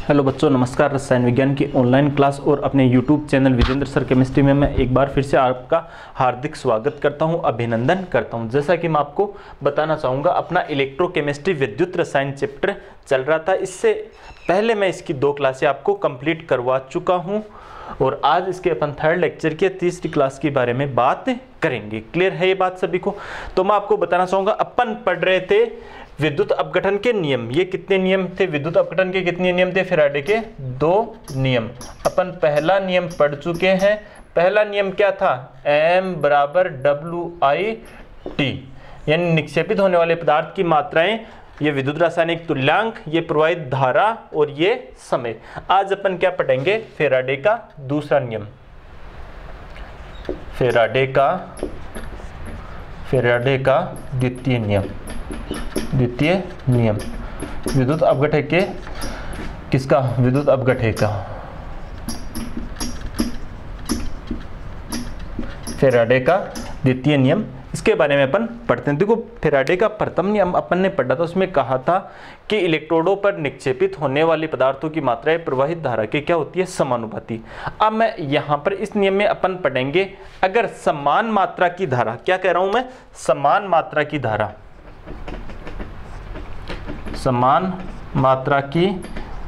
Hello बच्चों, नमस्कार। रसायन विज्ञान की ऑनलाइन क्लास और अपने YouTube channel Vijendra sir chemistry में मैं एक बार फिर से आपका हार्दिक स्वागत करता हूं, अभिनंदन करता हूं। जैसा कि मैं आपको बताना चाहूँगा, अपना इलेक्ट्रोकेमिस्ट्री विद्युत रसायन चैप्टर चल रहा था। इससे पहले मैं इसकी 2 क्लासें आपको कंप्लीट करवा चुका हूँ और आज इसके अपन थर्ड लेक्चर की तीसरी क्लास के बारे में बात करेंगे। क्लियर है ये बात सभी को? तो मैं आपको बताना चाहूँगा, अपन पढ़ रहे थे विद्युत अपघटन के नियम। ये कितने नियम थे विद्युत अपघटन के? कितने नियम थे फैराडे के? 2 नियम। अपन पहला नियम पढ़ चुके हैं। पहला नियम क्या था? M बराबर WI/T, यानी निक्षेपित होने वाले पदार्थ की मात्राएं, ये विद्युत रासायनिक तुल्यांक, ये प्रवाहित धारा और ये समय। आज अपन क्या पढ़ेंगे? फैराडे का दूसरा नियम, फैराडे का द्वितीय नियम विद्युत अपघटन के किसका? विद्युत अपघटन का, फैराडे का द्वितीय नियम। इसके बारे में अपन पढ़ते हैं। देखो, फैराडे का प्रथम नियम अपन ने पढ़ा था, उसमें कहा था कि इलेक्ट्रोडों पर निक्षेपित होने वाली पदार्थों की मात्राएं प्रवाहित धारा के क्या होती है? समानुपाती। अब मैं यहाँ पर इस नियम में अपन पढ़ेंगे, अगर समान मात्रा की धारा, क्या कह रहा हूं मैं? समान मात्रा की धारा, समान मात्रा की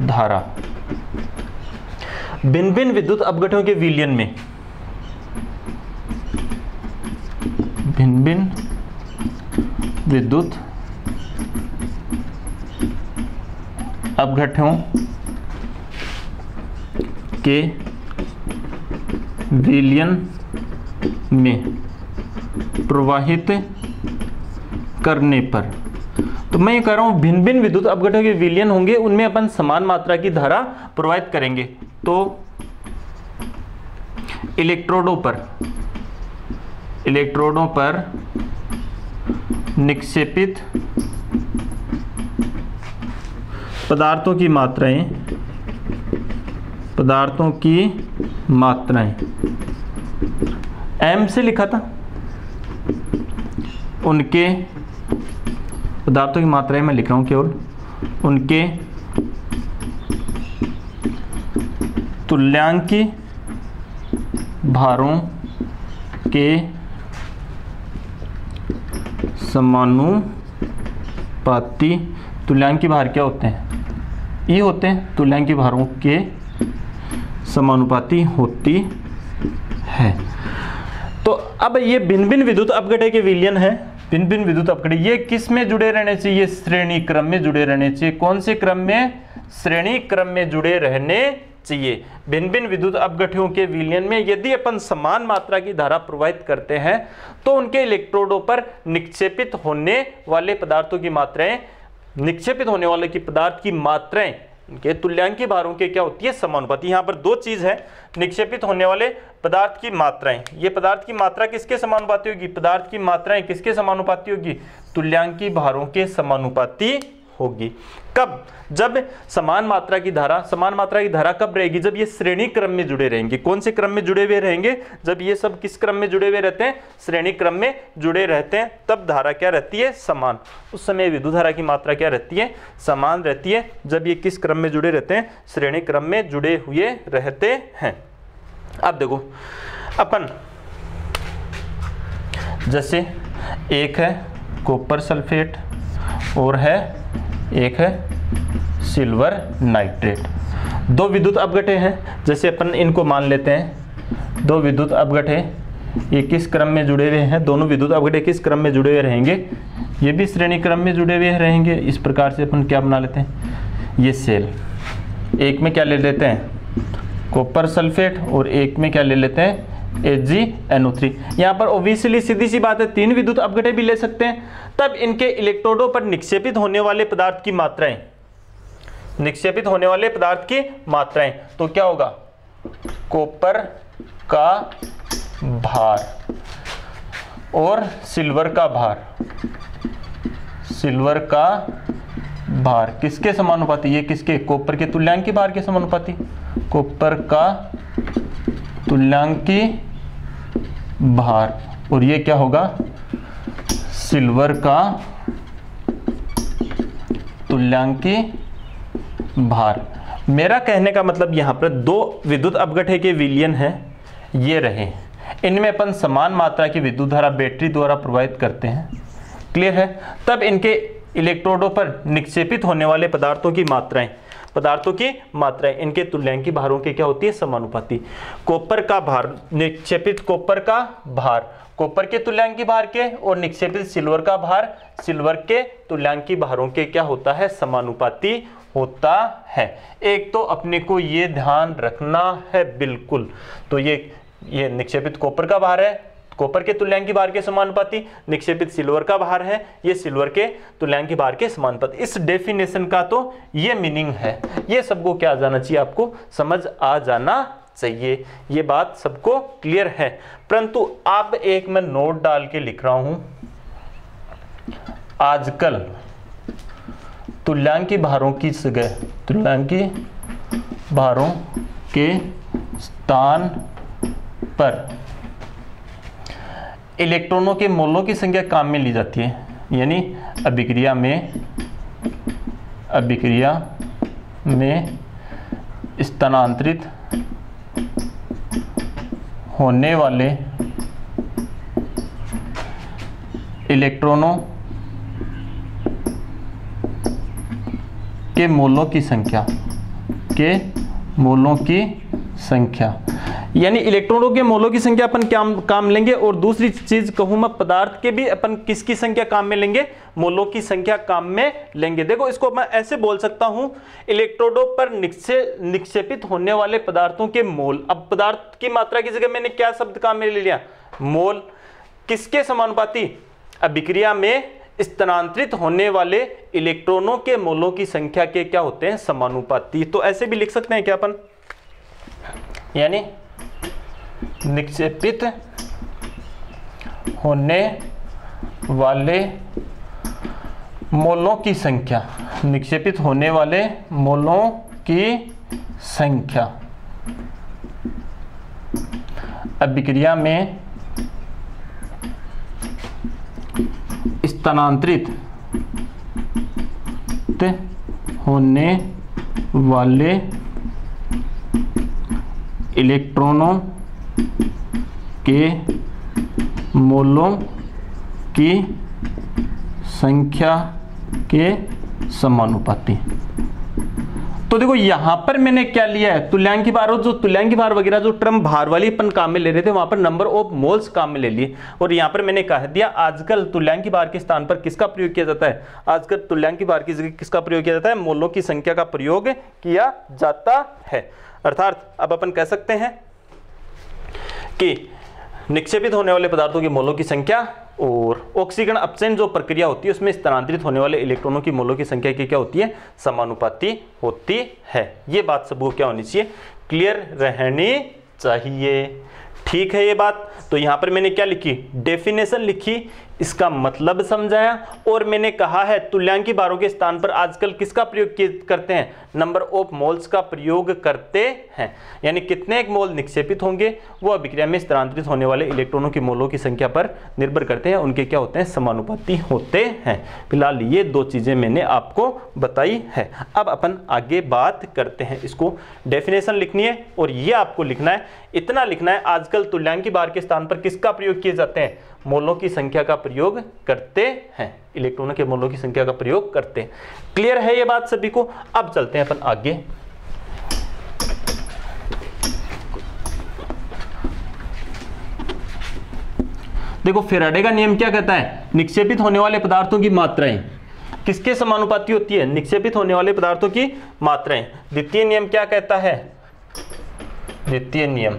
धारा भिन्न भिन्न विद्युत अपघटनों के विलयन में, भिन्न भिन्न विद्युत अपघटनों के विलयन में प्रवाहित करने पर, तो मैं ये कह रहा हूं भिन्न भिन्न विद्युत अपघटनों के विलयन होंगे, उनमें अपन समान मात्रा की धारा प्रवाहित करेंगे। तो इलेक्ट्रोडों पर निक्षेपित पदार्थों की मात्राएं M से लिखा था, उनके पदार्थों की मात्राएं मैं लिख रहा हूं, केवल उनके तुल्यांकी भारों के समानुपाती। तुल्यांकी भार क्या होते हैं? ये होते हैं तुल्यांकी भारों के समानुपाती होती है। तो अब ये भिन्न भिन्न विद्युत अपघटन के विलयन है। भिन्न भिन्न विद्युत अपघटन ये किस में जुड़े रहने चाहिए? श्रेणी क्रम में जुड़े रहने चाहिए। कौन से क्रम में? श्रेणी क्रम में जुड़े रहने चाहिए। भिन्न भिन्न विद्युत अपघटनों के विलयन में यदि अपन समान मात्रा की धारा प्रवाहित करते हैं तो उनके इलेक्ट्रोडों पर निक्षेपित होने वाले पदार्थों की मात्राएं, निक्षेपित होने वाले की पदार्थ की मात्राएं उनके तुल्यांकी भारों के क्या होती है? समानुपाती। यहाँ पर 2 चीज है, निक्षेपित होने वाले पदार्थ की मात्राएं। ये पदार्थ की मात्रा किसके समानुपाती होगी? पदार्थ की मात्राएं किसके समानुपाती होगी? तुल्यांकी भारों के समानुपाती होगी। कब? जब समान मात्रा की धारा कब रहेगी? जब ये श्रेणी क्रम में जुड़े रहेंगे। कौन से क्रम में जुड़े हुए रहेंगे? जब ये सब किस क्रम में जुड़े हुए रहते हैं? श्रेणी क्रम में जुड़े रहते हैं, तब धारा क्या रहती है? समान। उस समय विद्युत धारा की मात्रा क्या रहती है? समान रहती है। जब ये किस क्रम में जुड़े रहते हैं? श्रेणी क्रम में जुड़े हुए रहते हैं। अब देखो, अपन जैसे एक है कॉपर सल्फेट और एक है सिल्वर नाइट्रेट। 2 विद्युत अपघटन हैं। जैसे अपन इनको मान लेते हैं 2 विद्युत अपघटन, ये किस क्रम में जुड़े हुए हैं? दोनों विद्युत अपघटन किस क्रम में जुड़े हुए रहेंगे? ये भी श्रेणी क्रम में जुड़े हुए रहेंगे। इस प्रकार से अपन क्या बना लेते हैं? ये सेल, एक में क्या ले लेते हैं? कॉपर सल्फेट और एक में क्या ले लेते हैं? AgNO3। यहाँ पर ऑब्वियसली सीधी सी बात है, 3 विद्युत अपघटन भी ले सकते हैं। तब इनके इलेक्ट्रोडों पर निक्षेपित होने वाले पदार्थ की मात्राएं, तो क्या होगा? कॉपर का भार और सिल्वर का भार किसके समानुपाती? ये किसके? कॉपर के तुल्यांकी भार के समानुपाती। कॉपर का तुल्यांकी भार और ये क्या होगा? सिल्वर का तुल्यांकी भार। मेरा कहने का मतलब यहाँ पर दो विद्युत अपघटन के विलयन है ये रहे, इनमें अपन समान मात्रा की विद्युत धारा बैटरी द्वारा प्रवाहित करते हैं, क्लियर है। तब इनके इलेक्ट्रोडों पर निक्षेपित होने वाले पदार्थों की मात्राएं इनके तुल्यांकी भारों के क्या होती है, समानुपाती। कॉपर का भार, निक्षेपित कॉपर का भार कॉपर के तुल्यांकी भार के, और निक्षेपित सिल्वर का भार सिल्वर के तुल्यांकी भारों के क्या होता है, समानुपाती होता है। एक तो अपने को ये ध्यान रखना है बिल्कुल। तो ये निक्षेपित कॉपर का भार है, कॉपर के तुल्यांकी भार के समानुपाती, निक्षेपित सिल्वर का भार है, ये सिल्वर के तुल्यांकी भार के समानुपाती। इस डेफिनेशन का तो ये मीनिंग है, ये सबको क्या आ जाना चाहिए, आपको समझ आ जाना चाहिए। ये बात सबको क्लियर है। परंतु अब एक मैं नोट डाल के लिख रहा हूं, आजकल तुल्यांकी भारों की जगह तुल्यांकी भारों के स्थान पर इलेक्ट्रॉनों के मोलों की संख्या काम में ली जाती है, यानी अभिक्रिया में स्थानांतरित होने वाले इलेक्ट्रॉनों के मोलों की संख्या यानी इलेक्ट्रॉनों के मोलों की संख्या अपन क्या काम लेंगे। और दूसरी चीज कहूं मैं, पदार्थ के भी अपन किसकी संख्या काम में लेंगे, मोलों की संख्या काम में लेंगे। देखो इसको मैं ऐसे बोल सकता हूं, इलेक्ट्रोडों पर निक्षेपित होने वाले पदार्थों के मोल। अब पदार्थ की मात्रा की जगह मैंने क्या शब्द काम में ले लिया, मोल। किसके समानुपाती, अभिक्रिया में स्थानांतरित होने वाले इलेक्ट्रॉनों के मोलों की संख्या के क्या होते हैं, समानुपाती। तो ऐसे भी लिख सकते हैं क्या अपन, यानी निक्षेपित होने वाले मोलों की संख्या, निक्षेपित होने वाले मोलों की संख्या अभिक्रिया में स्थानांतरित होने वाले इलेक्ट्रॉनों के मोलों की संख्या के समानुपाती। तो देखो यहां पर मैंने क्या लिया है, तुल्यांकी भार, जो तुल्यांकी भार वगैरह जो टर्म भार वाली अपन काम में ले रहे थे वहां पर नंबर ऑफ मोल्स काम में ले लिए। और यहां पर मैंने कह दिया आजकल तुल्यांकी भार के स्थान पर किसका प्रयोग किया जाता है, आजकल तुल्यांकी भार की जगह किसका प्रयोग किया जाता है, मोलों की संख्या का प्रयोग किया जाता है। अर्थात अब अपन कह सकते हैं कि निक्षेपित होने वाले पदार्थों के मोलों की संख्या और ऑक्सीकरण अपचयन जो प्रक्रिया होती है उसमें स्थानांतरित होने वाले इलेक्ट्रॉनों की मोलों की संख्या की क्या होती है, समानुपाती होती है। ये बात सबको क्या होनी चाहिए, क्लियर रहनी चाहिए। ठीक है ये बात। तो यहां पर मैंने क्या लिखी, डेफिनेशन लिखी, इसका मतलब समझाया, और मैंने कहा है तुल्यांकी भारों के स्थान पर आजकल किसका प्रयोग करते हैं, नंबर ऑफ मोल्स का प्रयोग करते हैं। यानी कितने एक मोल निक्षेपित होंगे वो अभिक्रिया में स्थानांतरित होने वाले इलेक्ट्रॉनों की मोलों की संख्या पर निर्भर करते हैं, उनके क्या होते हैं, समानुपाती होते हैं। फिलहाल ये दो चीजें मैंने आपको बताई है। अब अपन आगे बात करते हैं, इसको डेफिनेशन लिखनी है और ये आपको लिखना है, इतना लिखना है, आजकल तुल्यांकी भार के स्थान पर किसका प्रयोग किए जाते हैं, मोलों की संख्या का प्रयोग करते हैं, इलेक्ट्रॉनों के मोलों की संख्या का प्रयोग करते हैं। क्लियर है ये बात सभी को। अब चलते हैं अपन आगे। देखो फैराडे का नियम क्या कहता है, निक्षेपित होने वाले पदार्थों की मात्राएं किसके समानुपाती होती है, निक्षेपित होने वाले पदार्थों की मात्राएं। द्वितीय नियम क्या कहता है, द्वितीय नियम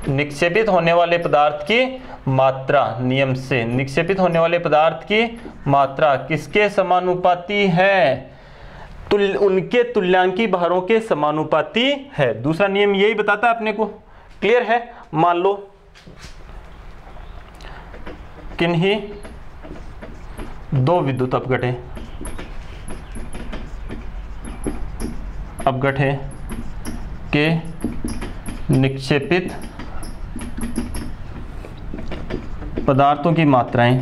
निक्षेपित होने वाले पदार्थ की मात्रा, नियम से निक्षेपित होने वाले पदार्थ की मात्रा किसके समानुपाती है, उनके तुल्यांकी भारों के समानुपाती है। दूसरा नियम यही बताता है अपने को। क्लियर है। मान लो किन्हीं दो विद्युत अपघटन के निक्षेपित पदार्थों की मात्राएं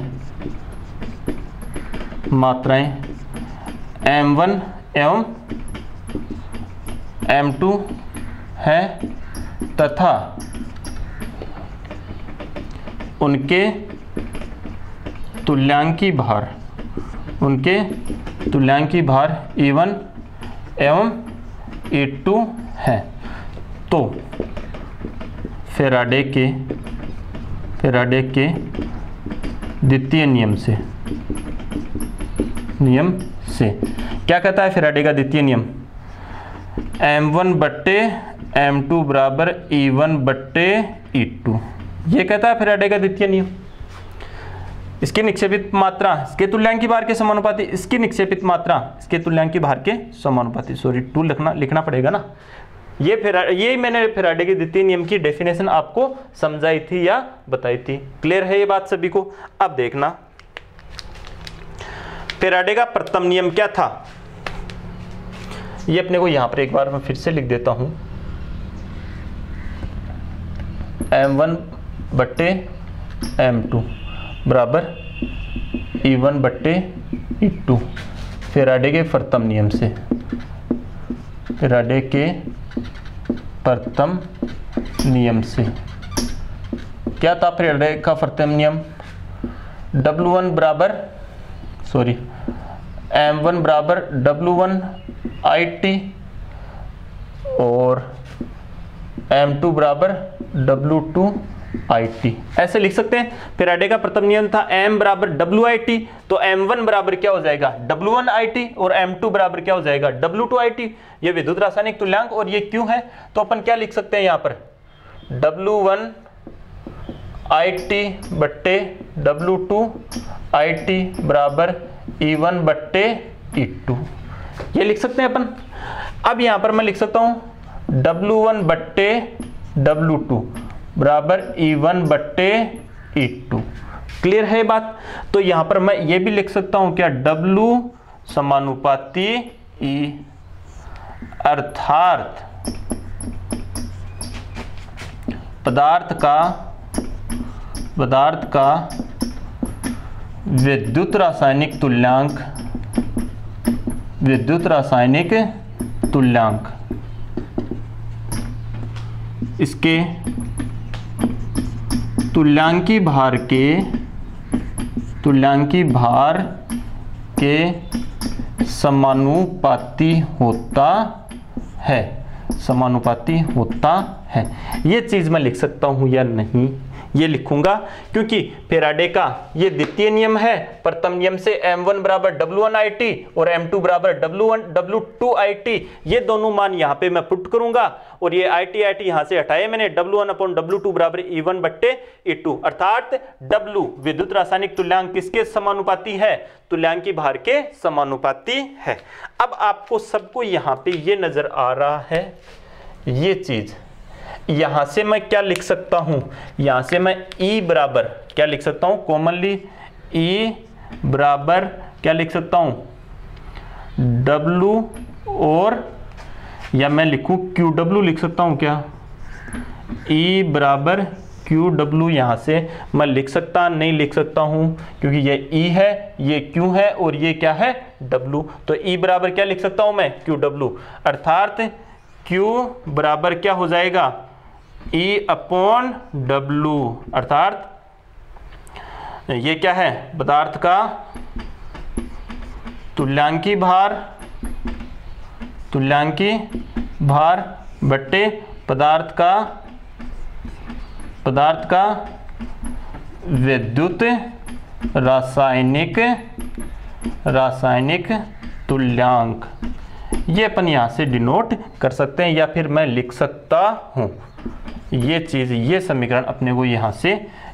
m1 एवं M2 है तथा उनके तुल्यांकी भार E1 एवं E2 है, तो फैराडे के द्वितीय नियम से क्या कहता है फैराडे का द्वितीय नियम? M1 बट्टे M2 बराबर E1 बट्टे E2, ये कहता है फैराडे का द्वितीय नियम। इसकी निक्षेपित मात्रा इसके तुल्यांकी भार के समानुपाती, इसकी निक्षेपित मात्रा इसके तुल्यांकी भार के समानुपाती, सॉरी 2 लिखना पड़ेगा ना। ये मैंने फैराडे के द्वितीय नियम की डेफिनेशन आपको समझाई थी या बताई थी। क्लियर है ये बात सभी को? अब देखना फैराडे का प्रथम नियम क्या था, ये अपने को यहां पर एक बार मैं फिर से लिख देता हूं। M1 बट्टे M2 बराबर E1 बट्टे E2 फैराडे के प्रथम नियम से, फैराडे के प्रथम नियम से क्या था? फैराडे का प्रथम नियम W1 बराबर M1 बराबर W1 IT और M2 बराबर W2 IT, ऐसे लिख सकते हैं। फैराडे का प्रथम नियम था M बराबर WIT, तो M1 बराबर क्या हो जाएगा? W1 IT और M2 बराबर क्या हो जाएगा? W2 IT। ये विद्युत रासायनिक तुल्यांक और ये Q है, तो अपन क्या लिख सकते हैं यहाँ पर? W1 IT बट्टे W2 IT बराबर E1 बट्टे E2, ये लिख सकते हैं अपन। अब यहाँ पर मैं लिख सकता हूँ W1 बट्टे W2 बराबर E1 बट्टे E2। क्लियर है बात? तो यहां पर मैं ये भी लिख सकता हूं क्या? W समानुपाती E, अर्थात पदार्थ का विद्युत रासायनिक तुल्यांक इसके तुल्यांकी भार के समानुपाती होता है। ये चीज मैं लिख सकता हूं या नहीं? ये लिखूंगा, क्योंकि फैराडे का ये द्वितीय नियम है। प्रथम नियम से M1 बराबर W1 IT और M2 बराबर W2 IT, ये दोनों मान यहाँ पे मैं पुट करूंगा और ये IT यहाँ से हटाए मैंने। W1 अपॉन W2 बराबर E1 बट्टे E2, अर्थात W विद्युत रासायनिक तुल्यांक किसके समानुपाती है? तुल्यांकी भार के समानुपाती है। अब आपको सबको यहाँ पे ये नजर आ रहा है, ये चीज यहां से मैं क्या लिख सकता हूं? यहां से मैं E बराबर क्या लिख सकता हूं? कॉमनली E बराबर क्या लिख सकता हूं? W, और या मैं लिखूं QW लिख सकता हूं क्या? E बराबर QW यहां से मैं लिख सकता नहीं लिख सकता हूं, क्योंकि ये E है, ये Q है और ये क्या है? W। तो E बराबर क्या लिख सकता हूं मैं? QW, अर्थात Q बराबर क्या हो जाएगा? E अपॉन W, अर्थात ये क्या है? पदार्थ का तुल्यांकी भार बट्टे पदार्थ का विद्युत रासायनिक तुल्यांक, ये अपन यहां से डिनोट कर सकते हैं, या फिर मैं लिख सकता हूं ये चीज, ये समीकरण अपने को यहां से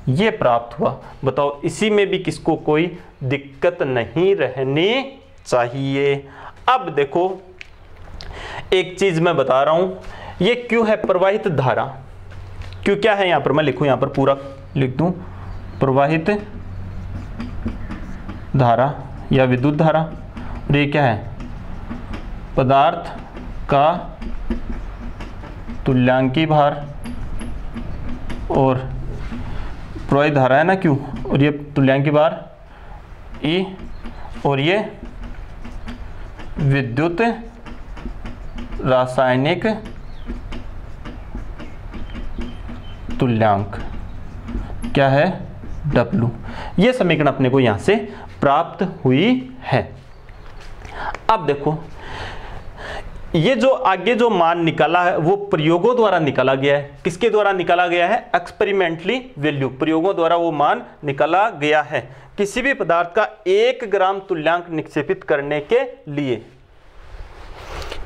ये प्राप्त हुआ। बताओ, इसी में भी किसको कोई दिक्कत नहीं रहनी चाहिए। अब देखो एक चीज मैं बता रहा हूं, ये क्यों है? प्रवाहित धारा। क्यों क्या है? यहां पर मैं लिखूं, यहां पर पूरा लिख दूं, प्रवाहित धारा या विद्युत धारा। और ये क्या है? पदार्थ का तुल्यांकी भार, और प्रवाहित धारा है ना Q, और ये तुल्यांकी भार E, और ये विद्युत रासायनिक तुल्यांक क्या है? W। ये समीकरण अपने को यहां से प्राप्त हुई है। अब देखो ये जो आगे जो मान निकाला है वो प्रयोगों द्वारा निकाला गया है। किसके द्वारा निकाला गया है? एक्सपेरिमेंटली वैल्यू, प्रयोगों द्वारा वो मान निकाला गया है। किसी भी पदार्थ का 1 ग्राम तुल्यांक निक्षेपित करने के लिए,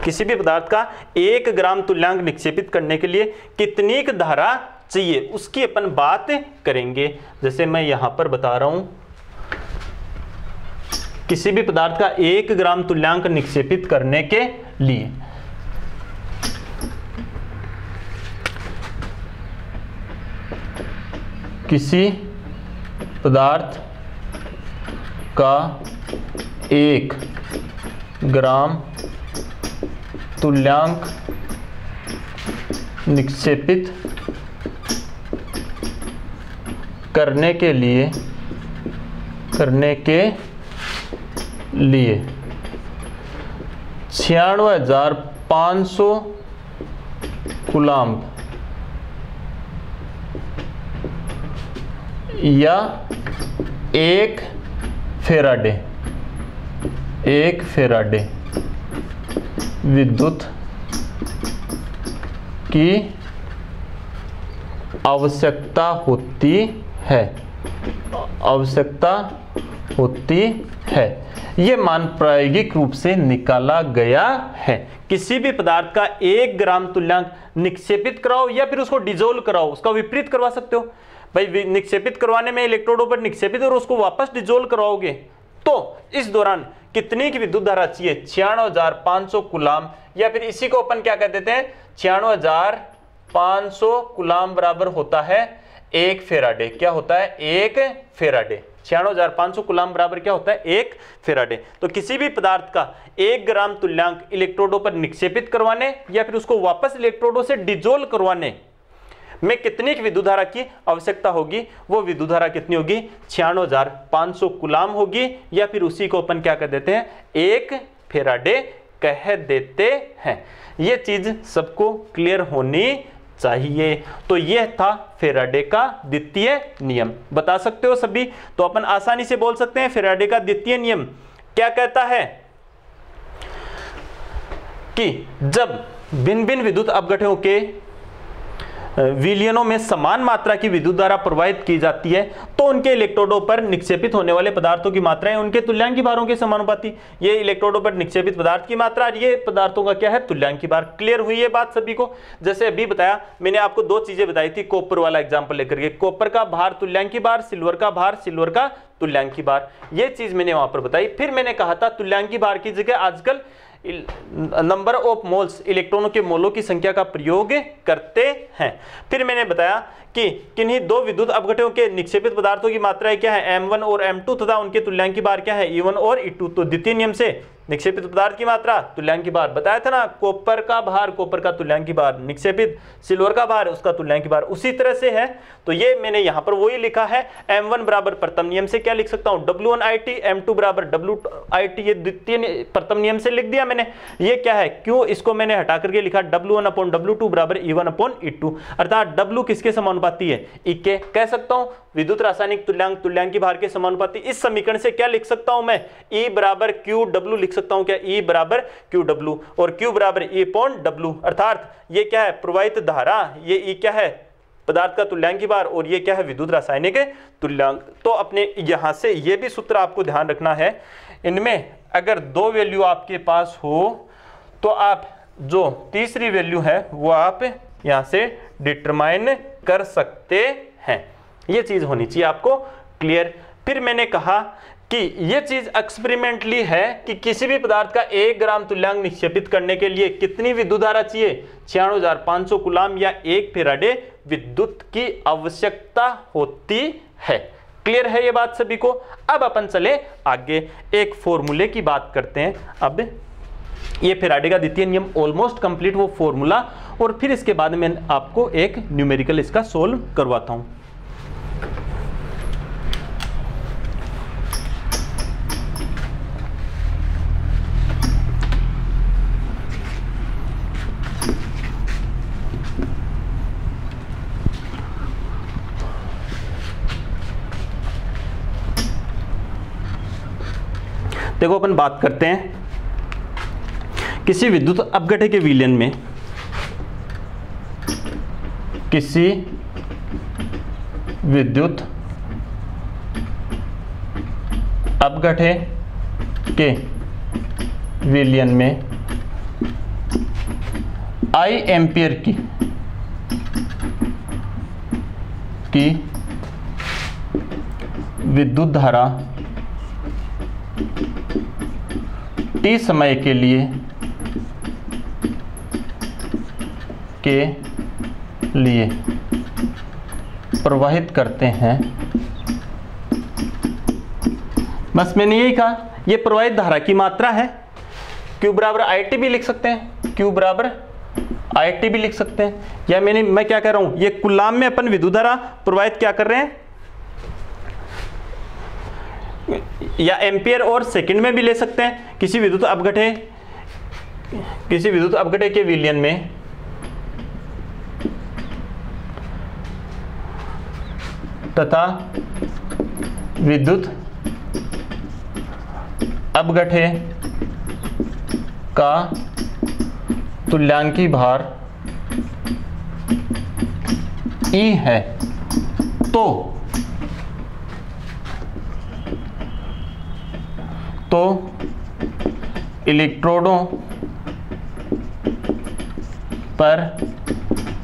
किसी भी पदार्थ का 1 ग्राम तुल्यांक निक्षेपित करने के लिए कितनी धारा चाहिए उसकी अपन बात करेंगे। जैसे मैं यहां पर बता रहा हूं, किसी भी पदार्थ का 1 ग्राम तुल्यांक निक्षेपित करने के लिए किसी पदार्थ का 1 ग्राम तुल्यांक निक्षेपित करने के लिए 96,500 कूलम्ब या 1 फेराडे विद्युत की आवश्यकता होती है। यह मान प्रायोगिक रूप से निकाला गया है। किसी भी पदार्थ का 1 ग्राम तुल्यांक निक्षेपित कराओ या फिर उसको डिजोल्व कराओ, उसका विपरीत करवा सकते हो भाई। निक्षेपित करवाने में इलेक्ट्रोडों पर निक्षेपित और उसको वापस डिजोल्व कराओगे तो इस दौरान कितनी की विद्युत धारा चाहिए? 96,500 कूलम्ब, या फिर इसी को अपन क्या कह देते हैं? 96,500 कूलम्ब बराबर होता है 1 फेराडे। क्या होता है? 1 फेराडे। 96,500 कूलम्ब बराबर क्या होता है? 1 फेराडे। तो किसी भी पदार्थ का 1 ग्राम तुल्यांक इलेक्ट्रोडों पर निक्षेपित करवाने या फिर उसको वापस इलेक्ट्रोडों से डिजोल्व करवाने में कितनी की विद्युत धारा की आवश्यकता होगी? वो विद्युत धारा कितनी होगी? 96,500 कूलम्ब होगी, या फिर उसी को अपन क्या कह देते हैं? 1 फेराडे कह देते हैं। ये चीज सबको क्लियर होनी चाहिए। तो यह था फेराडे का द्वितीय नियम। बता सकते हो सभी? तो अपन आसानी से बोल सकते हैं फेराडे का द्वितीय नियम क्या कहता है कि जब भिन्न भिन्न विद्युत अपघटनों के विलयनों में समान मात्रा की विद्युत धारा प्रवाहित की जाती है तो उनके इलेक्ट्रोडों पर निक्षेपित होने वाले पदार्थों की मात्राएं उनके तुल्यांकी भारों के समानुपाती। ये इलेक्ट्रोडों पर निक्षेपित पदार्थ की मात्रा और ये पदार्थों का क्या है? तुल्यांकी भार। क्लियर हुई है बात सभी को? जैसे अभी बताया मैंने आपको 2 चीजें बताई थी कॉपर वाला एग्जाम्पल लेकर के, कॉपर का भार तुल्यांकी भार, सिल्वर का भार सिल्वर का तुल्यांकी भार। ये चीज मैंने वहां पर बताई। फिर मैंने कहा था तुल्यांकी भार की जगह आजकल नंबर ऑफ मोल्स, इलेक्ट्रॉनों के मोलों की संख्या का प्रयोग करते हैं। फिर मैंने बताया कि किन्हीं 2 विद्युत अपघटनों के निक्षेपित पदार्थों की मात्राएं क्या है? M1 और M2 तथा उनके तुल्यांकी भार क्या है? E1 और E2। तो द्वितीय नियम से निक्षेपित पदार्थ की मात्रा तुल्यांकी भार बताया था ना, कॉपर का भार कॉपर का तुल्यांकी भार, निक्षेपित सिल्वर का भार उसका तुल्यांकी भार उसी तरह से है। तो ये मैंने यहां पर वही लिखा है। M1 बराबर प्रथम नियम से क्या लिख सकता हूं? W1IT, M2 बराबर WIT, ये द्वितीय प्रथम नियम से लिख दिया मैंने। ये क्या है? क्यों इसको मैंने हटा करके लिखा W1/W2 बराबर E1/E2, अर्थात W किसके समानुपाती है? E के। कह सकता हूं विद्युत रासायनिक तुल्यांक तुल्यांकी भार के समानुपाती। इस समीकरण से क्या लिख सकता हूं मैं? E बराबर QW लिख सकता हूं। क्या? E बराबर QW और Q बराबर E/W, अर्थात ये क्या है? प्रवाहित धारा। ये E क्या है? पदार्थ का तुल्यांकी भार, और ये क्या है? विद्युत रासायनिक तुल्यांक। तो अपने यहां से ये भी सूत्र आपको ध्यान रखना है, इनमें अगर 2 वैल्यू आपके पास हो तो आप जो तीसरी वैल्यू है वो आप यहां से डिटरमाइन कर सकते हैं। ये चीज होनी चाहिए आपको क्लियर। फिर मैंने कहा कि ये चीज एक्सपेरिमेंटली है कि किसी भी पदार्थ का 1 ग्राम तुल्यांक निक्षेपित करने के लिए कितनी विद्युत धारा चाहिए? 96,500 कूलम्ब या 1 फेराडे विद्युत की आवश्यकता होती है। क्लियर है ये बात सभी को? अब अपन चले आगे, एक फॉर्मूले की बात करते हैं। अब ये फेराडे का द्वितीय नियम ऑलमोस्ट कंप्लीट वो फॉर्मूला, और फिर इसके बाद मैं आपको एक न्यूमेरिकल इसका सोल्व करवाता हूं। देखो अपन बात करते हैं किसी विद्युत अपघट्य के विलयन में, किसी विद्युत अपघट्य के विलयन में I एम्पियर की विद्युत धारा t समय के लिए प्रवाहित करते हैं। बस मैंने यही कहा, ये प्रवाहित धारा की मात्रा है। Q बराबर IT भी लिख सकते हैं, Q बराबर IT भी लिख सकते हैं, या मैं क्या कह रहा हूं, ये कूलाम में अपन विद्युत धारा प्रवाहित क्या कर रहे हैं, या एम्पियर और सेकंड में भी ले सकते हैं। किसी विद्युत अपघट्य के विलयन में तथा विद्युत अपघट्य का तुल्यांकी भार E है, तो इलेक्ट्रोडों पर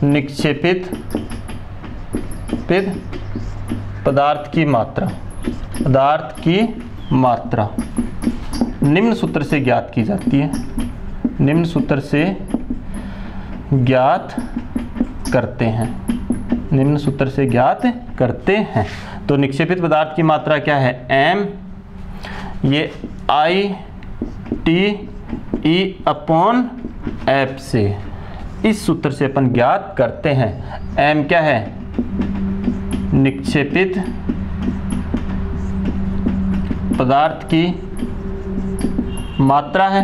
निक्षेपित पदार्थ की मात्रा निम्न सूत्र से ज्ञात की जाती है, निम्न सूत्र से ज्ञात करते हैं, निम्न सूत्र से ज्ञात करते हैं। तो निक्षेपित पदार्थ की मात्रा क्या है, m, ये ITE/F से, इस सूत्र से अपन ज्ञात करते हैं। m क्या है, निक्षेपित पदार्थ की मात्रा है,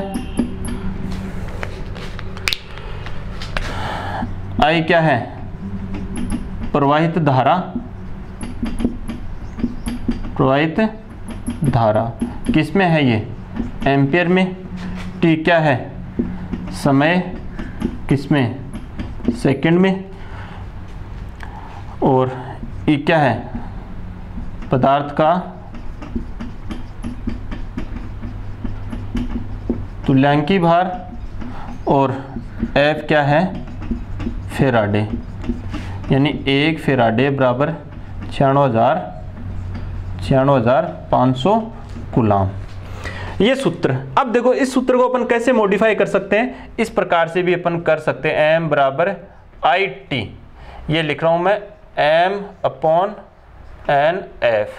I क्या है, प्रवाहित धारा किसमें है, ये एम्पियर में। T क्या है, समय किसमें, सेकंड में। और E क्या है, पदार्थ का तुल्यांकी भार। और F क्या है, फेराडे, यानी 1 फेराडे बराबर 96,500 कूलाम। ये सूत्र, अब देखो इस सूत्र को अपन कैसे मॉडिफाई कर सकते हैं, इस प्रकार से भी अपन कर सकते हैं। m बराबर IT, ये लिख रहा हूं मैं m/NF,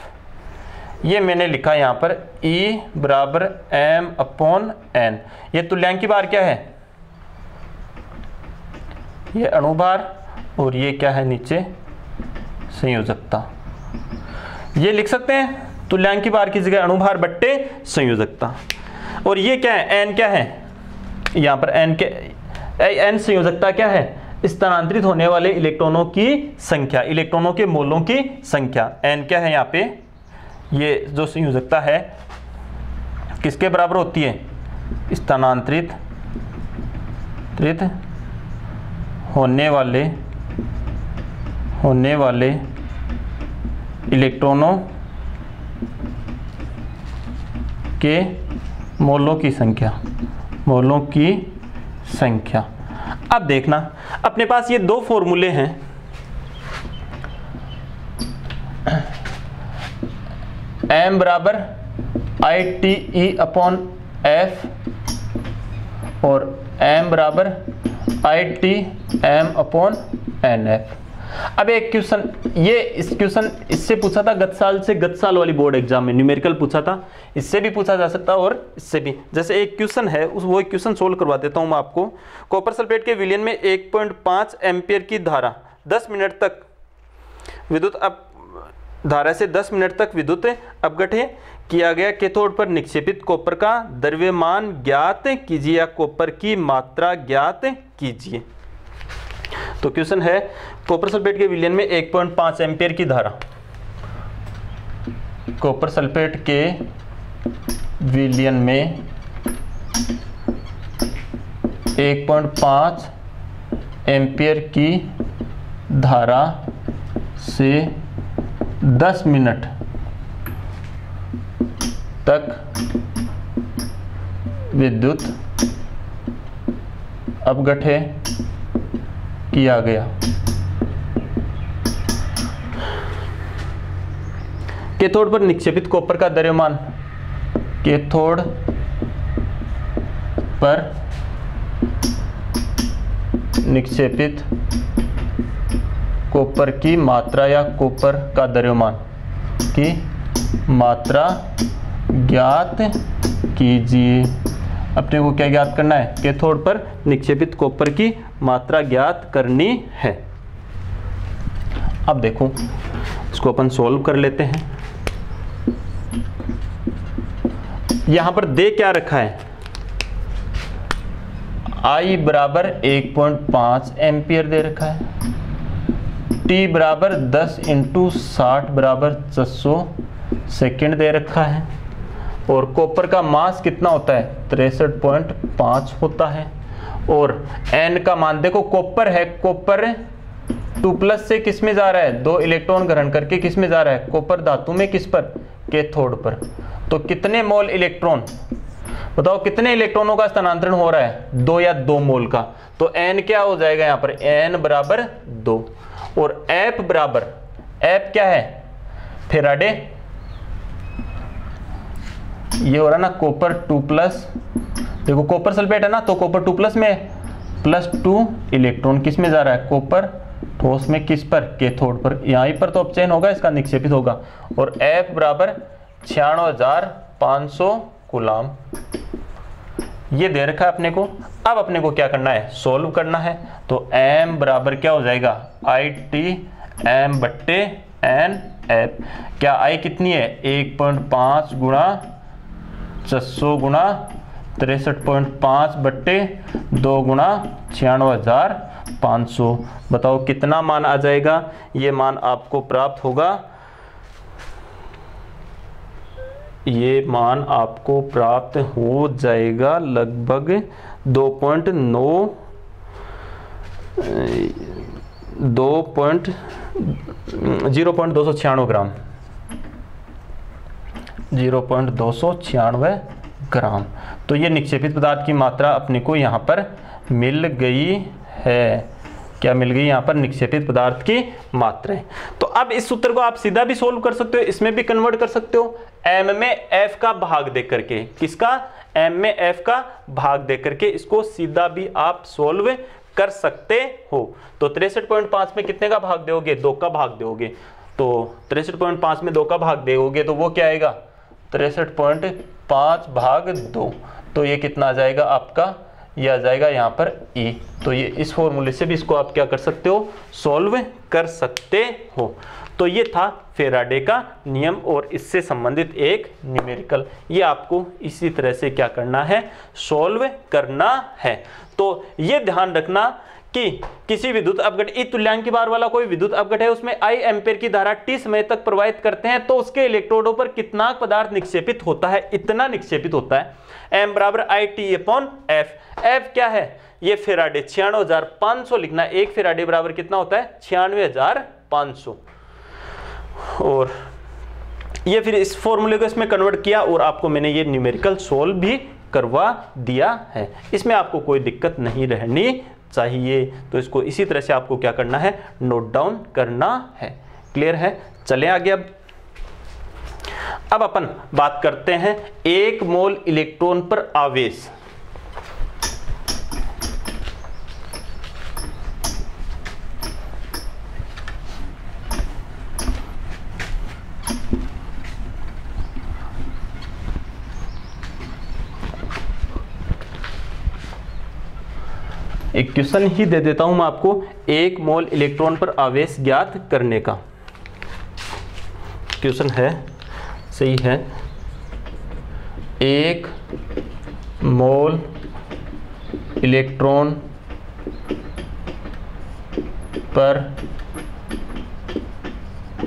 ये मैंने लिखा यहाँ पर E बराबर m/N। ये तुल्यांकी भार क्या है, ये अणुभार, और ये क्या है नीचे संयोजकता। ये लिख सकते हैं तुल्यांकी भार की जगह अणुभार बट्टे संयोजकता। और ये क्या है, n क्या है, यहाँ पर n संयोजकता क्या है, स्थानांतरित होने वाले इलेक्ट्रॉनों की संख्या, इलेक्ट्रॉनों के मोलों की संख्या। n क्या है यहाँ पे, ये जो संयोजकता है किसके बराबर होती है, स्थानांतरित होने वाले इलेक्ट्रॉनों के मोलों की संख्या। अब देखना, अपने पास ये दो फॉर्मूले हैं, m बराबर ITE/F और m बराबर ITM/NF। अब एक क्वेश्चन, इस क्वेश्चन इससे पूछा था गत साल वाली बोर्ड एग्जाम में, न्यूमेरिकल पूछा था, इससे भी पूछा जा सकता है और इससे भी। जैसे एक क्वेश्चन है, वो एक क्वेश्चन सोल्व करवा देता हूं मैं आपको। कॉपर सल्फेट के विलयन में 1.5 एम्पियर की धारा 10 मिनट तक विद्युत धारा से 10 मिनट तक विद्युत अपघट्य किया गया। कैथोड पर निक्षेपित कॉपर का द्रव्यमान ज्ञात कीजिए या कॉपर की मात्रा ज्ञात कीजिए। तो क्वेश्चन है, कॉपर सल्फेट के विलयन में 1.5 एम्पियर की धारा, कॉपर सल्फेट के विलयन में 1.5 एम्पियर की धारा से 10 मिनट तक विद्युत अपघट्य किया गया। कैथोड पर निक्षेपित कॉपर का द्रव्यमान, कैथोड पर निक्षेपित कॉपर की मात्रा या कॉपर का द्रव्यमान की मात्रा ज्ञात कीजिए। अपने को क्या ज्ञात करना है? कैथोड पर निक्षेपित कॉपर की मात्रा ज्ञात करनी है। अब देखो इसको अपन सॉल्व कर लेते हैं। यहां पर दे क्या रखा है? I बराबर 1.5 एम्पियर दे रखा है, T बराबर 10 इंटू 60 बराबर 600 सेकेंड दे रखा है, और कॉपर का मास कितना होता है? 63.5 होता है। और N का मान देखो, कॉपर है, कॉपर 2+ से किस में जा रहा है? 2 इलेक्ट्रॉन ग्रहण करके किस में जा रहा है? कॉपर धातु में, किस पर? कैथोड पर। तो कितने मोल इलेक्ट्रॉन, बताओ कितने इलेक्ट्रॉनों का स्थानांतरण हो रहा है? 2 या 2 मोल का। तो N क्या हो जाएगा यहाँ पर? N बराबर 2। और F बराबर, F क्या है? फेराडे। ये हो रहा ना कॉपर 2+, देखो कॉपर सल्फेट है ना, तो कॉपर 2+ में +2 इलेक्ट्रॉन किस में जा रहा है? कॉपर ठोस में, किस पर? कैथोड पर। यहीं पर तो अपचयन होगा, इसका निक्षेपित होगा। और F बराबर 96,500 कूलाम। ये दे रखा है अपने को। अब अपने को क्या करना है? सॉल्व करना है। तो M बराबर क्या हो जाएगा? IT M बट्टे N F। क्या I कितनी है? 1.5 गुणा 600 गुणा 63.5 बट्टे 2 गुणा 96,500। बताओ कितना मान आ जाएगा? ये मान आपको प्राप्त होगा, ये मान आपको प्राप्त हो जाएगा लगभग 0.296 ग्राम, 0.296 ग्राम। तो ये निक्षेपित पदार्थ की मात्रा अपने को यहाँ पर मिल गई है। क्या मिल गई? यहाँ पर निक्षेपित पदार्थ की मात्रा। तो अब इस सूत्र को आप सीधा भी सोल्व कर सकते हो, इसमें भी कन्वर्ट कर सकते हो। M में F का भाग दे करके, किसका? M में F का भाग दे करके इसको सीधा भी आप सोल्व कर सकते हो। तो 63.5 में कितने का भाग दोगे? 2 का भाग दोगे। तो 63.5 में 2 का भाग दोगे तो वो क्या आएगा? 63.5 भाग 2। तो ये कितना आ जाएगा आपका? ये आ जाएगा यहाँ पर E। तो ये इस फॉर्मूले से भी इसको आप क्या कर सकते हो? सॉल्व कर सकते हो। तो ये था फेराडे का नियम और इससे संबंधित एक न्यूमेरिकल। ये आपको इसी तरह से क्या करना है? सॉल्व करना है। तो ये ध्यान रखना कि किसी विद्युत अपघट्य ई तुल्यांकी भार वाला कोई विद्युत अपघट्य है, उसमें I एम्पीयर की धारा T समय तक प्रवाहित करते हैं, तो उसके इलेक्ट्रोडों पर कितना पदार्थ निक्षेपित होता है? इतना निक्षेपित होता है। M बराबर IT/F। F क्या है? ये फेराडे 96,500 लिखना। एक फेराडे बराबर कितना होता है? 96,500। और ये फिर इस फॉर्मूले को इसमें कन्वर्ट किया और आपको मैंने ये न्यूमेरिकल सोल्व भी करवा दिया है। इसमें आपको कोई दिक्कत नहीं रहनी चाहिए। तो इसको इसी तरह से आपको क्या करना है? नोट डाउन करना है। क्लियर है? चलें आगे। अब अपन बात करते हैं 1 मोल इलेक्ट्रॉन पर आवेश। एक क्वेश्चन ही दे देता हूं मैं आपको, 1 मोल इलेक्ट्रॉन पर आवेश ज्ञात करने का क्वेश्चन है। सही है, 1 मोल इलेक्ट्रॉन पर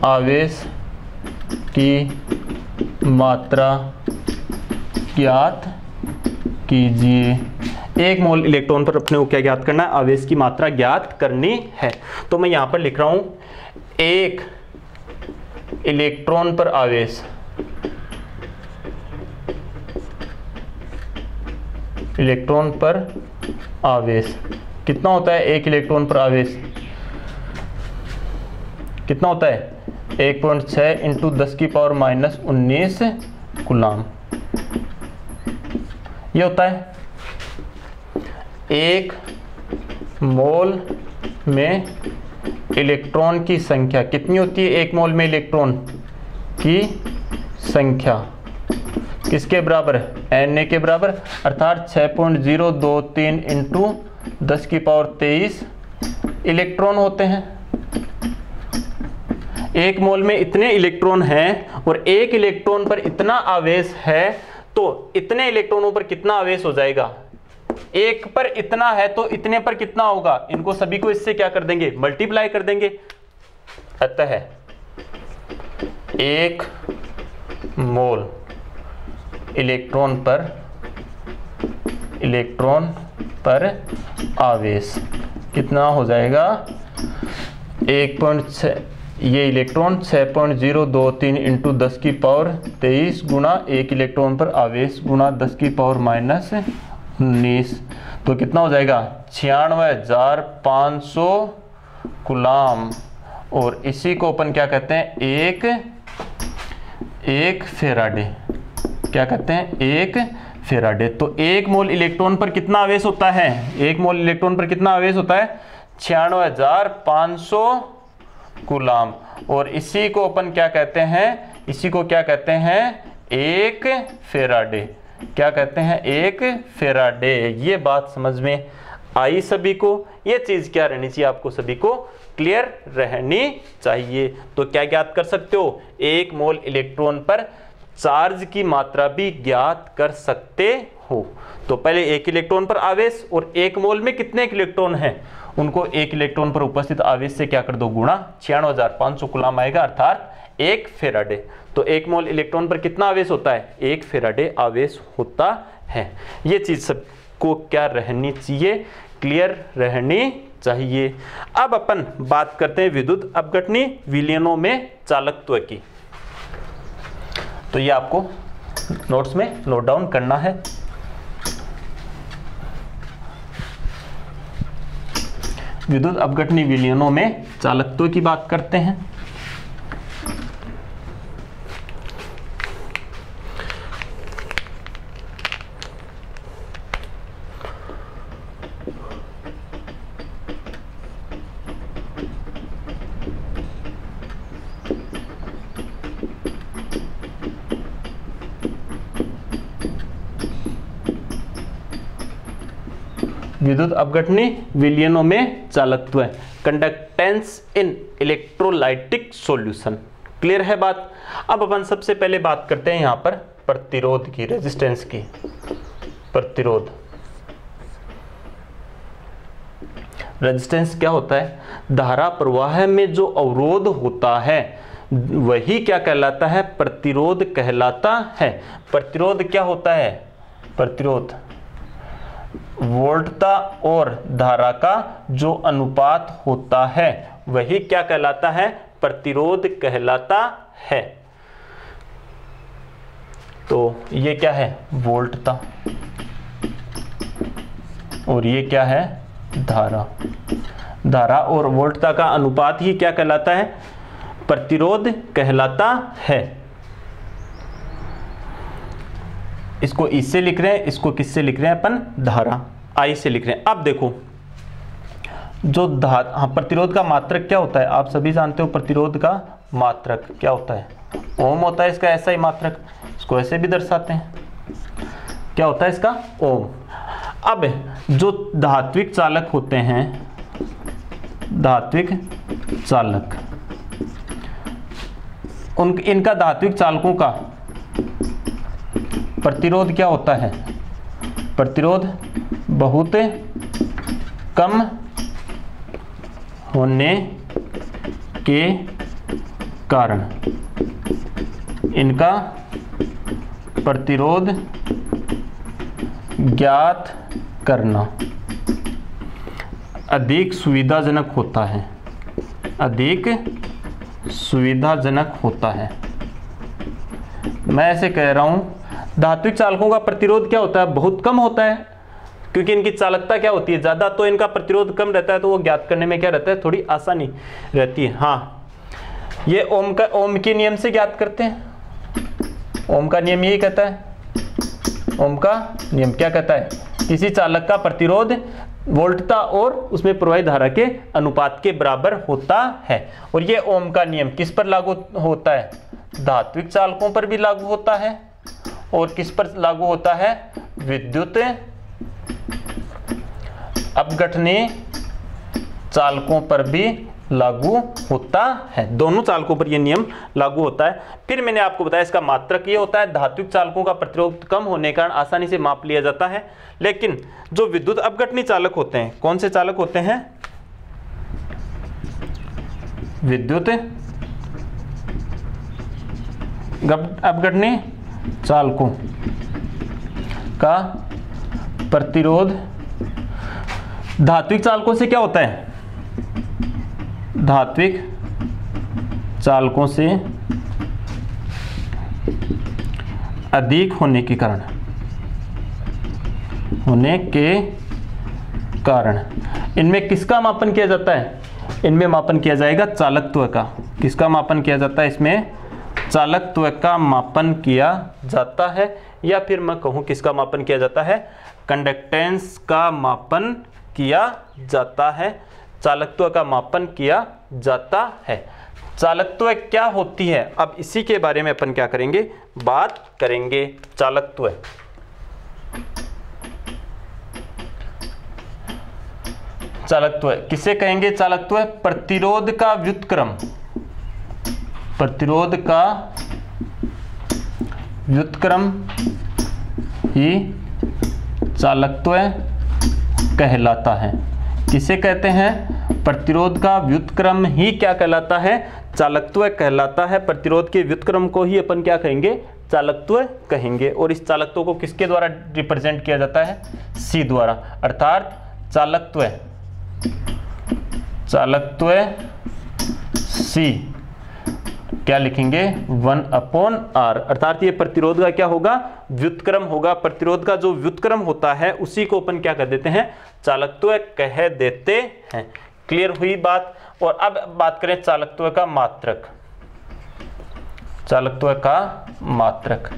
आवेश की मात्रा ज्ञात कीजिए। 1 मोल इलेक्ट्रॉन पर अपने को क्या ज्ञात करना है? आवेश की मात्रा ज्ञात करनी है। तो मैं यहां पर लिख रहा हूं 1 इलेक्ट्रॉन पर आवेश, इलेक्ट्रॉन पर आवेश कितना होता है? 1 इलेक्ट्रॉन पर आवेश कितना होता है? 1.6 इंटू 10 की पावर माइनस 19 कूलाम। ये होता है 1 मोल में इलेक्ट्रॉन की संख्या कितनी होती है? 1 मोल में इलेक्ट्रॉन की संख्या किसके बराबर है? Na के बराबर, अर्थात 6.023 इंटू 10 की पावर 23 इलेक्ट्रॉन होते हैं। 1 मोल में इतने इलेक्ट्रॉन हैं और 1 इलेक्ट्रॉन पर इतना आवेश है, तो इतने इलेक्ट्रॉनों पर कितना आवेश हो जाएगा? 1 पर इतना है तो इतने पर कितना होगा? इनको सभी को इससे क्या कर देंगे? मल्टीप्लाई कर देंगे। अतः 1 मोल इलेक्ट्रॉन पर आवेश कितना हो जाएगा? 1.6, ये इलेक्ट्रॉन 6.023 इंटू 10 की पावर 23 गुना 1 इलेक्ट्रॉन पर आवेश गुना 10 की पावर माइनस 19, तो कितना हो जाएगा? 96,500 कूलाम। और इसी को अपन क्या कहते हैं? एक फेराडे। क्या कहते हैं? 1 फेराडे। तो 1 मोल इलेक्ट्रॉन पर कितना आवेश होता है? 1 मोल इलेक्ट्रॉन पर कितना आवेश होता है? 96,500 कूलाम। और इसी को अपन क्या कहते हैं? इसी को क्या कहते हैं? 1 फेराडे। क्या कहते हैं? 1 फेराडे। ये बात समझ में आई सभी को? ये चीज क्या रहनी चाहिए? आपको सभी को क्लियर रहनी चाहिए। तो क्या ज्ञात कर सकते हो? 1 मोल इलेक्ट्रॉन पर चार्ज की मात्रा भी ज्ञात कर सकते हो। तो पहले 1 इलेक्ट्रॉन पर आवेश और 1 मोल में कितने इलेक्ट्रॉन हैं, उनको 1 इलेक्ट्रॉन पर उपस्थित आवेश से क्या कर दो? गुणा। 96,500 कूलाम आएगा, अर्थात 1 फेराडे। तो 1 मोल इलेक्ट्रॉन पर कितना आवेश होता है? 1 फेराडे आवेश होता है। ये चीज सबको क्या रहनी चाहिए? क्लियर रहनी चाहिए। अब अपन बात करते हैं विद्युत अपघटनी विलयनों में चालकत्व की। तो ये आपको नोट्स में नोट डाउन करना है। विद्युत अपघटनी विलयनों में चालकत्व की बात करते हैं। विद्युत अपघटनी विलयनों में चालकत्व, कंडक्टेंस इन इलेक्ट्रोलाइटिक सॉल्यूशन। क्लियर है बात? अब अपन सबसे पहले बात करते हैं यहां पर प्रतिरोध की, रेजिस्टेंस की। प्रतिरोध, रेजिस्टेंस क्या होता है? धारा प्रवाह में जो अवरोध होता है वही क्या कहलाता है? प्रतिरोध कहलाता है। प्रतिरोध क्या होता है? प्रतिरोध वोल्टता और धारा का जो अनुपात होता है वही क्या कहलाता है? प्रतिरोध कहलाता है। तो ये क्या है? वोल्टता। और ये क्या है? धारा। धारा और वोल्टता का अनुपात ही क्या कहलाता है? प्रतिरोध कहलाता है। इसको इससे लिख रहे हैं, इसको किससे लिख रहे हैं अपन? धारा, आई से लिख रहे हैं। अब देखो जो प्रतिरोध का मात्रक क्या होता है? आप सभी जानते हो प्रतिरोध का मात्रक क्या होता है? ओम होता है इसका ऐसा ही मात्रक। इसको ऐसे भी दर्शाते हैं, क्या होता है इसका? ओम। अब जो धात्विक चालक होते हैं, धात्विक चालक, इनका धात्विक चालकों का प्रतिरोध क्या होता है? प्रतिरोध बहुत कम होने के कारण इनका प्रतिरोध ज्ञात करना अधिक सुविधाजनक होता है, अधिक सुविधाजनक होता है। मैं ऐसे कह रहा हूं धात्विक चालकों का प्रतिरोध क्या होता है, बहुत कम होता है, क्योंकि इनकी चालकता क्या होती है, ज्यादा, तो इनका प्रतिरोध कम रहता है, तो वो ज्ञात करने में क्या रहता है, थोड़ी आसानी रहती है। हाँ, ये ओम के नियम से ज्ञात करते हैं। ओम का नियम यही कहता है, ओम का नियम क्या कहता है, किसी चालक का प्रतिरोध वोल्टता और उसमें प्रवाहित धारा के अनुपात के बराबर होता है। और ये ओम का नियम किस पर लागू होता है, धात्विक चालकों पर भी लागू होता है, और किस पर लागू होता है, विद्युत अपघटनीय चालकों पर भी लागू होता है। दोनों चालकों पर यह नियम लागू होता है। फिर मैंने आपको बताया इसका मात्रक ये होता है, धात्विक चालकों का प्रतिरोध कम होने के कारण आसानी से माप लिया जाता है। लेकिन जो विद्युत अपघटनीय चालक होते हैं, कौन से चालक होते हैं, विद्युत अपघटनीय चालकों का प्रतिरोध धात्विक चालकों से क्या होता है, धात्विक चालकों से अधिक होने के कारण इनमें किसका मापन किया जाता है, इनमें मापन किया जाएगा चालकत्व का। किसका मापन किया जाता है, इसमें चालकत्व का मापन किया जाता है, या फिर मैं कहूँ किसका मापन किया जाता है, कंडक्टेंस का मापन किया जाता है, चालकत्व का मापन किया जाता है। चालकत्व क्या होती है, अब इसी के बारे में अपन क्या करेंगे, बात करेंगे। चालकत्व किसे कहेंगे, चालकत्व प्रतिरोध का व्युत्क्रम, प्रतिरोध का व्युत्क्रम ही चालकत्व कहलाता है। किसे कहते हैं, प्रतिरोध का व्युत्क्रम ही क्या कहलाता है, चालकत्व कहलाता है। प्रतिरोध के व्युत्क्रम को ही अपन क्या कहेंगे, चालकत्व कहेंगे। और इस चालकत्व को किसके द्वारा रिप्रेजेंट किया जाता है, सी द्वारा, अर्थात चालकत्व सी क्या लिखेंगे, 1/r, अर्थात ये प्रतिरोध का क्या होगा, व्युत्क्रम होगा। प्रतिरोध का जो व्युत्क्रम होता है उसी को अपन क्या कर देते हैं, चालकत्व कह देते हैं। क्लियर हुई बात। और अब बात करें चालकत्व का मात्रक। चालकत्व का मात्रक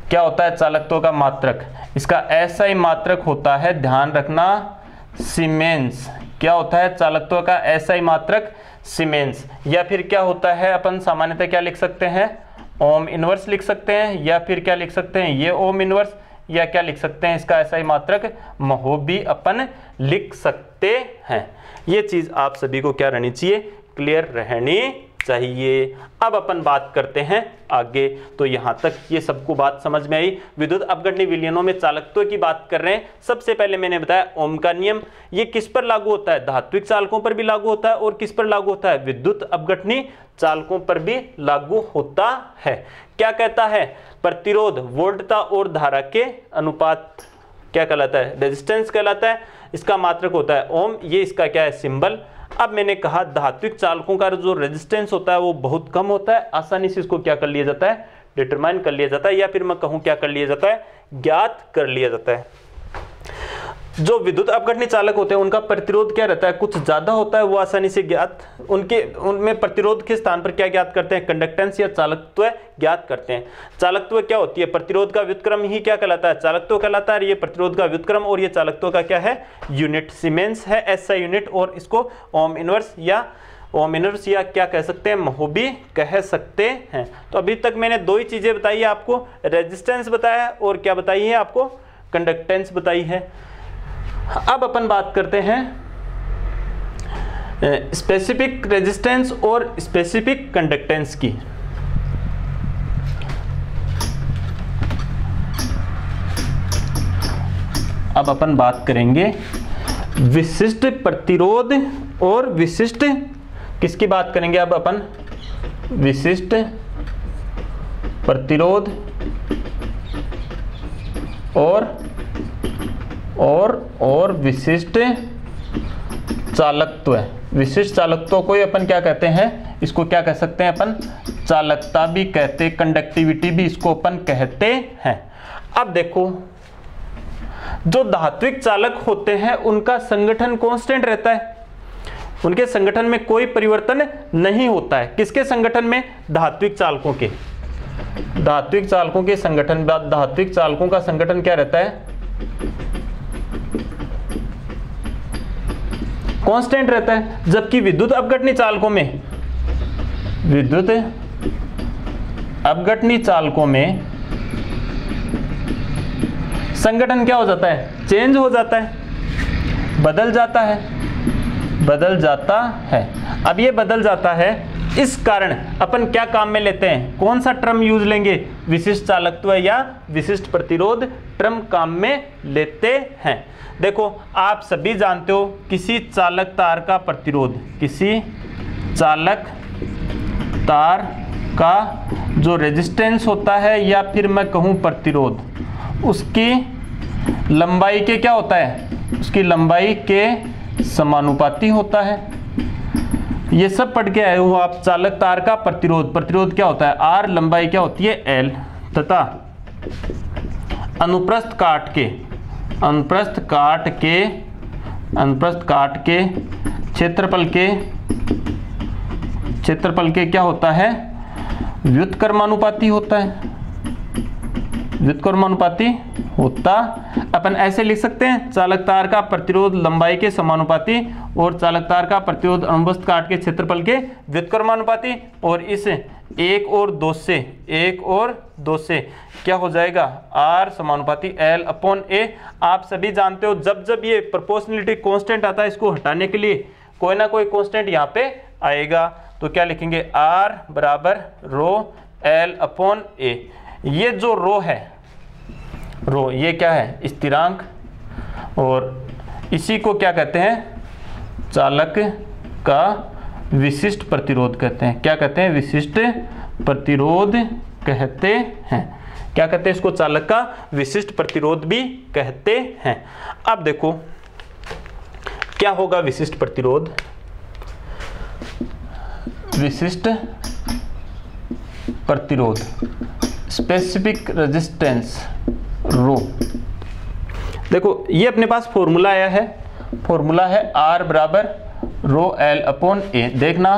क्या होता है, चालकत्व का मात्रक, इसका ऐसा ही मात्रक होता है, ध्यान रखना, सीमेंस। क्या होता है चालकत्व का ऐसा ही मात्रक, सीमेंस। या फिर क्या होता है, अपन सामान्यतः क्या लिख सकते हैं, ओम इनवर्स लिख सकते हैं, या फिर क्या लिख सकते हैं, ये ओम इनवर्स, या क्या लिख सकते हैं, इसका ऐसा ही मात्रक महो भी अपन लिख सकते हैं। ये चीज आप सभी को क्या रहनी चाहिए, क्लियर रहनी चाहिए। अब अपन बात करते हैं आगे। तो यहां तक ये सबको बात समझ में आई। विद्युत अपघटनीय विलयनों में चालकत्व की बात कर रहे हैं। सबसे पहले मैंने बताया ओम का नियम, ये किस पर लागू होता है, धात्विक चालकों पर भी लागू होता है, और किस पर लागू होता है, विद्युत अपघटनीय चालकों पर भी लागू होता है। क्या कहता है, प्रतिरोध वोल्टता और धारा के अनुपात क्या कहलाता है, रेजिस्टेंस कहलाता है। इसका मात्रक होता है ओम, ये इसका क्या है, सिंबल। अब मैंने कहा धात्विक चालकों का जो रेजिस्टेंस होता है वो बहुत कम होता है, आसानी से इसको क्या कर लिया जाता है, डिटरमाइन कर लिया जाता है, या फिर मैं कहूं क्या कर लिया जाता है, ज्ञात कर लिया जाता है। जो विद्युत अपघटनीय चालक होते हैं उनका प्रतिरोध क्या रहता है, कुछ ज्यादा होता है, वो आसानी से ज्ञात, उनमें प्रतिरोध के स्थान पर क्या ज्ञात करते हैं, कंडक्टेंस या चालकत्व ज्ञात करते हैं। चालकत्व क्या होती है, प्रतिरोध का व्युत्क्रम ही क्या कहलाता है, चालकत्व कहलाता है। ये प्रतिरोध का व्युत्क्रम और ये चालकत्व का क्या है, यूनिट, सीमेंस है ऐसा यूनिट, और इसको ओम इनवर्स या क्या कह सकते हैं, महो भी कह सकते हैं। तो अभी तक मैंने दो ही चीजें बताई है आपको, रेजिस्टेंस बताया और क्या बताई है आपको, कंडक्टेंस बताई है। अब अपन बात करते हैं स्पेसिफिक रेजिस्टेंस और स्पेसिफिक कंडक्टेंस की। अब अपन बात करेंगे विशिष्ट प्रतिरोध और विशिष्ट, किसकी बात करेंगे अब अपन, विशिष्ट प्रतिरोध और और विशिष्ट चालकत्व। विशिष्ट चालकत्व को अपन क्या कहते हैं, इसको क्या कह सकते हैं अपन, चालकता भी कहते, कंडक्टिविटी भी इसको अपन कहते हैं। अब देखो, जो धात्विक चालक होते हैं उनका संगठन कांस्टेंट रहता है, उनके संगठन में कोई परिवर्तन नहीं होता है। किसके संगठन में, धात्विक चालकों के, धात्विक चालकों के संगठन, धात्विक चालकों का संगठन क्या रहता है, कांस्टेंट रहता है। जबकि विद्युत अपघटनी चालकों में, विद्युत अपघटनी चालकों में संगठन क्या हो जाता है, चेंज हो जाता है, बदल जाता है, बदल जाता है। अब ये बदल जाता है, इस कारण अपन क्या काम में लेते हैं, कौन सा टर्म यूज लेंगे, विशिष्ट चालकत्व या विशिष्ट प्रतिरोध टर्म काम में लेते हैं। देखो आप सभी जानते हो, किसी चालक तार का प्रतिरोध, किसी चालक तार का जो रेजिस्टेंस होता है या फिर मैं कहूँ प्रतिरोध, उसकी लंबाई के क्या होता है, उसकी लंबाई के समानुपाती होता है। ये सब पढ़ के आए हो आप। चालक तार का प्रतिरोध, प्रतिरोध क्या होता है, आर, लंबाई क्या होती है एल, तथा अनुप्रस्थ काट के, अनुप्रस्थ काट के, अनुप्रस्थ काट के क्षेत्रफल के, क्षेत्रफल के क्या होता है, व्युत्क्रमानुपाती होता है, व्युत्क्रमानुपाती होता। अपन ऐसे लिख सकते हैं, चालक तार का प्रतिरोध लंबाई के समानुपाती और चालक तार का प्रतिरोध अनुप्रस्थ काट के क्षेत्रफल के व्युत्क्रमानुपाती। और इस एक और दो से क्या हो जाएगा, आर समानुपाती एल अपॉन ए। आप सभी जानते हो, जब जब ये प्रोपोर्शनलिटी कांस्टेंट आता है, इसको हटाने के लिए कोई ना कोई कांस्टेंट यहाँ पे आएगा, तो क्या लिखेंगे, आर बराबर रो एल अपॉन ए। ये जो रो है, रो ये क्या है, स्थिरांक, और इसी को क्या कहते हैं, चालक का विशिष्ट प्रतिरोध कहते हैं। क्या कहते हैं, विशिष्ट प्रतिरोध कहते हैं। क्या कहते हैं इसको, चालक का विशिष्ट प्रतिरोध भी कहते हैं। अब देखो क्या होगा विशिष्ट प्रतिरोध, विशिष्ट प्रतिरोध, स्पेसिफिक रेजिस्टेंस रो। देखो ये अपने पास फॉर्मूला आया है, फॉर्मूला है आर बराबर रो एल अपॉन ए। देखना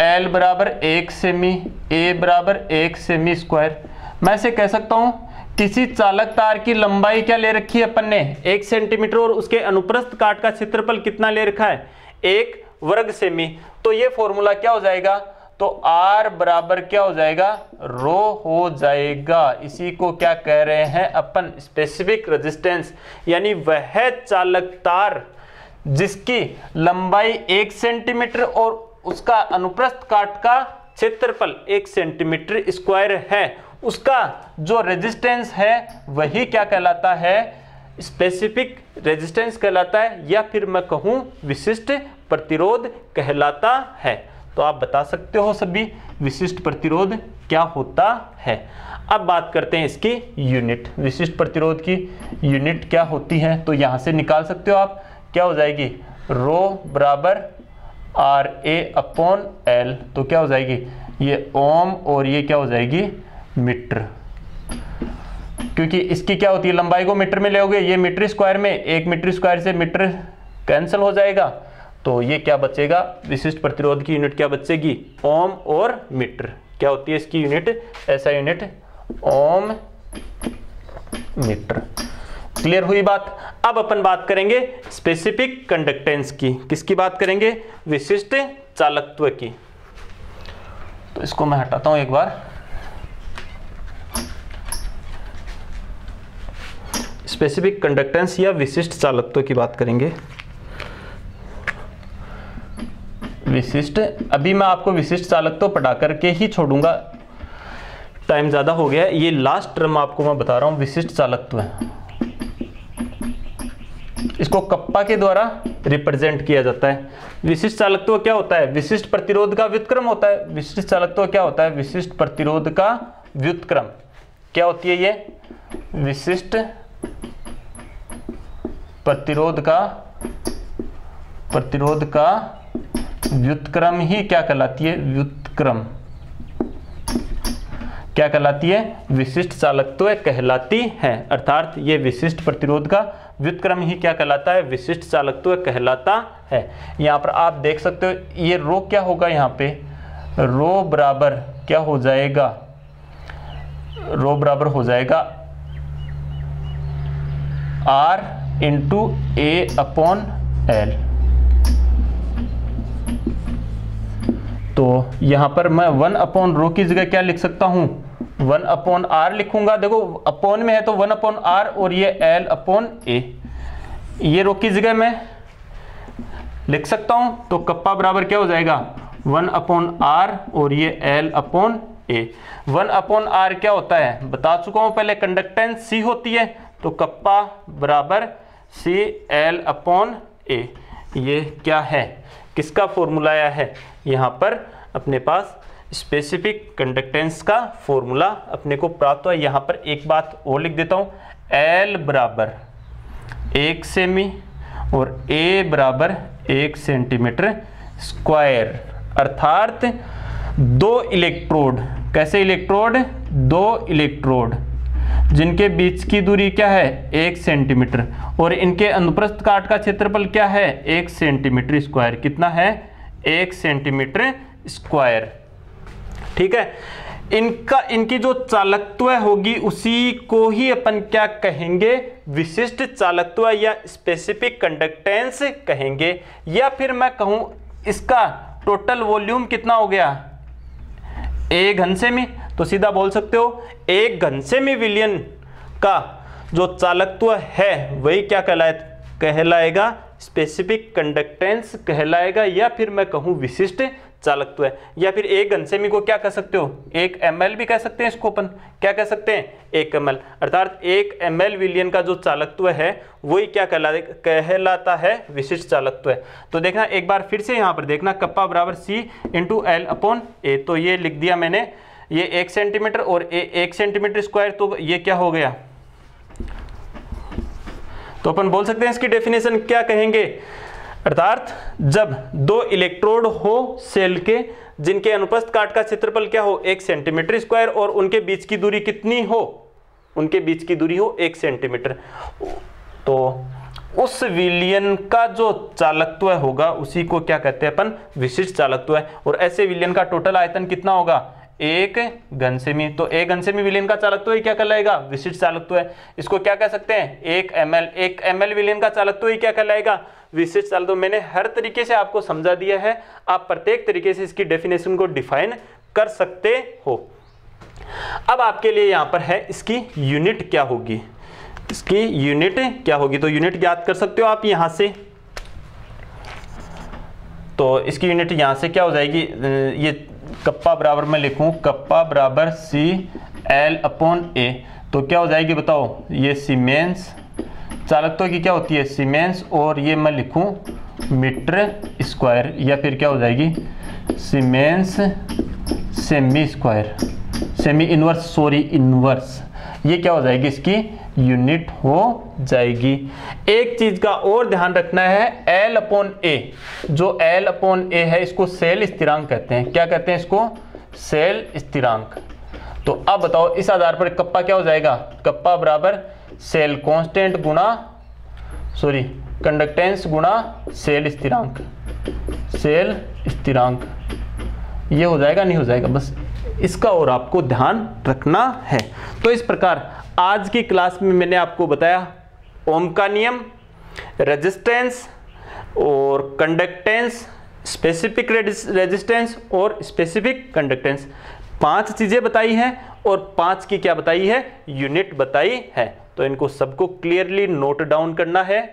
एल बराबर 1 सेमी, ए बराबर 1 सेमी स्क्वायर। मैं से कह सकता हूं, किसी चालक तार की लंबाई क्या ले रखी है अपन ने, 1 सेंटीमीटर, और उसके अनुप्रस्थ काट का क्षेत्रफल कितना ले रखा है, 1 वर्ग सेमी। तो ये फॉर्मूला क्या हो जाएगा, तो R बराबर क्या हो जाएगा, रो हो जाएगा। इसी को क्या कह रहे हैं अपन, स्पेसिफिक रेजिस्टेंस। यानी वह चालक तार जिसकी लंबाई 1 सेंटीमीटर और उसका अनुप्रस्थ काट का क्षेत्रफल 1 सेंटीमीटर स्क्वायर है, उसका जो रेजिस्टेंस है वही क्या कहलाता है, स्पेसिफिक रेजिस्टेंस कहलाता है, या फिर मैं कहूं विशिष्ट प्रतिरोध कहलाता है। तो आप बता सकते हो सभी विशिष्ट प्रतिरोध क्या होता है। अब बात करते हैं इसकी यूनिट, विशिष्ट प्रतिरोध की यूनिट क्या होती है, तो यहां से निकाल सकते हो आप, क्या हो जाएगी, रो बराबर आर ए अपॉन एल। तो क्या हो जाएगी, ये ओम और ये क्या हो जाएगी, मीटर, क्योंकि इसकी क्या होती है, लंबाई को मीटर में ले, ये मीटर स्क्वायर में, 1 मीटर स्क्वायर से मीटर कैंसिल हो जाएगा, तो ये क्या बचेगा, विशिष्ट प्रतिरोध की यूनिट क्या बचेगी, ओम और मीटर। क्या होती है इसकी यूनिट, ऐसा यूनिट ओम मीटर। क्लियर हुई बात। अब अपन बात करेंगे स्पेसिफिक कंडक्टेंस की। किसकी बात करेंगे, विशिष्ट चालकत्व की। तो इसको मैं हटाता हूं एक बार। स्पेसिफिक कंडक्टेंस या विशिष्ट चालकत्व की बात करेंगे। विशिष्ट, अभी मैं आपको विशिष्ट चालकत्व पढ़ा करके ही छोड़ूंगा, टाइम ज्यादा हो गया है। ये लास्ट टर्म आपको मैं बता रहा हूं, विशिष्ट चालकत्व है। इसको कप्पा के द्वारा रिप्रेजेंट किया जाता है। विशिष्ट चालकत्व क्या होता है, विशिष्ट प्रतिरोध का व्युत्क्रम होता है। विशिष्ट चालकत्व क्या होता है, विशिष्ट प्रतिरोध का व्युत्क्रम। क्या होती है ये, विशिष्ट प्रतिरोध का व्युत्क्रम ही क्या कहलाती है? व्युत्क्रम क्या कहलाती है? विशिष्ट चालकत्व कहलाती है। अर्थात ये विशिष्ट प्रतिरोध का व्युत्क्रम ही क्या कहलाता है? विशिष्ट चालकत्व कहलाता है। यहाँ पर आप देख सकते हो ये रो क्या होगा, यहाँ पे रो बराबर क्या हो जाएगा? रो बराबर हो जाएगा R into A upon L। तो यहां पर मैं 1 अपॉन रो की जगह क्या लिख सकता हूं? 1 अपॉन R लिखूंगा। देखो अपॉन में है तो 1 अपॉन R और ये L अपॉन A, ये रो की जगह मैं लिख सकता हूं। तो कप्पा बराबर क्या हो जाएगा? 1 अपॉन R और ये L upon A। 1 upon R क्या होता है? बता चुका हूं पहले, कंडक्टेंस C होती है। तो कप्पा बराबर C L अपॉन A। ये क्या है? किसका फॉर्मूला आया है? यहाँ पर अपने पास स्पेसिफिक कंडक्टेंस का फॉर्मूला अपने को प्राप्त हुआ। यहाँ पर एक बात और लिख देता हूँ, L बराबर 1 सेमी और A बराबर 1 सेंटीमीटर स्क्वायर। अर्थात 2 इलेक्ट्रोड, कैसे इलेक्ट्रोड? 2 इलेक्ट्रोड जिनके बीच की दूरी क्या है? 1 सेंटीमीटर और इनके अनुप्रस्थ काट का क्षेत्रफल क्या है? 1 सेंटीमीटर स्क्वायर। कितना है? 1 सेंटीमीटर स्क्वायर। ठीक है। इनकी जो चालकत्व होगी उसी को ही अपन क्या कहेंगे? विशिष्ट चालकत्व या स्पेसिफिक कंडक्टेंस कहेंगे। या फिर मैं कहूं इसका टोटल वॉल्यूम कितना हो गया? 1 घन सेमी। तो सीधा बोल सकते हो 1 घन सेमी विलियन का जो चालकत्व है वही क्या कहलाएगा? स्पेसिफिक कंडक्टेंस कहलाएगा। या फिर मैं कहूं विशिष्ट चालकत्व है। या फिर 1 घन सेमी को क्या कह सकते हो? 1 ml भी कह सकते हैं। इसको अपन क्या कह सकते हैं? 1 ml। अर्थात 1 ml विलियन का जो चालकत्व है वही क्या कहलाता है? विशिष्ट चालकत्व है। तो देखना एक बार फिर से यहाँ पर देखना, कप्पा बराबर C into L upon A। तो ये लिख दिया मैंने, ये 1 सेंटीमीटर और 1 सेंटीमीटर स्क्वायर, तो ये क्या हो गया? तो अपन बोल सकते हैं इसकी डेफिनेशन क्या कहेंगे? अर्थात जब 2 इलेक्ट्रोड हो सेल के जिनके अनुप्रस्थ काट का क्षेत्रफल क्या हो? 1 सेंटीमीटर स्क्वायर और उनके बीच की दूरी कितनी हो? उनके बीच की दूरी हो 1 सेंटीमीटर। तो उस विलयन का जो चालकत्व होगा उसी को क्या कहते हैं अपन? विशिष्ट चालकत्व है। और ऐसे विलयन का टोटल आयतन कितना होगा? 1 घन सेमी। तो 1 घन सेमी विलयन का चालकत्व ही क्या कहलाएगा? विशिष्ट चालकत्व है। इसको क्या कह सकते हैं? 1 ml। 1 ml विलयन का चालकत्व ही क्या कहलाएगा? विशिष्ट चालकत्व। मैंने हर तरीके से आपको समझा दिया है, आप प्रत्येक तरीके से इसकी डेफिनेशन को डिफाइन कर सकते हो। अब आपके लिए यहां पर है इसकी यूनिट क्या होगी? इसकी यूनिट क्या होगी? तो यूनिट याद कर सकते हो आप यहां से। तो इसकी यूनिट यहां से क्या हो जाएगी? ये कप्पा बराबर मैं लिखूं, कप्पा बराबर C L अपॉन A। तो क्या हो जाएगी बताओ? ये सीमेंस चालकत्व की क्या होती है? सीमेंस। और ये मैं लिखूं मीटर स्क्वायर, या फिर क्या हो जाएगी? Siemens semi square, semi inverse, sorry inverse. ये क्या हो जाएगी? इसकी यूनिट हो जाएगी। एक चीज का और ध्यान रखना है, L अपॉन A। जो L अपॉन A है इसको सेल स्थिरांक कहते हैं। क्या कहते हैं इसको? सेल स्थिरांक। तो अब बताओ इस आधार पर कप्पा क्या हो जाएगा? कप्पा बराबर सेल कांस्टेंट गुना कंडक्टेंस गुना सेल स्थिरांक। सेल स्थिरांक ये हो जाएगा, नहीं हो जाएगा? बस इसका और आपको ध्यान रखना है। तो इस प्रकार आज की क्लास में मैंने आपको बताया ओम का नियम, रेजिस्टेंस और कंडक्टेंस, स्पेसिफिक रेजिस्टेंस और स्पेसिफिक कंडक्टेंस। 5 चीजें बताई हैं और 5 की क्या बताई है? यूनिट बताई है। तो इनको सबको क्लियरली नोट डाउन करना है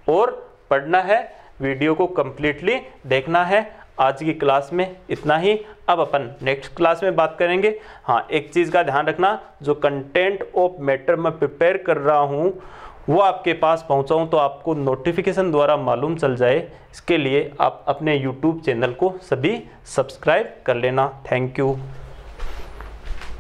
और पढ़ना है। वीडियो को कंप्लीटली देखना है। आज की क्लास में इतना ही। अब अपन नेक्स्ट क्लास में बात करेंगे। हाँ, एक चीज़ का ध्यान रखना, जो कंटेंट ऑफ मैटर मैं प्रिपेयर कर रहा हूँ वो आपके पास पहुँचाऊँ तो आपको नोटिफिकेशन द्वारा मालूम चल जाए। इसके लिए आप अपने YouTube चैनल को सभी सब्सक्राइब कर लेना। Thank you.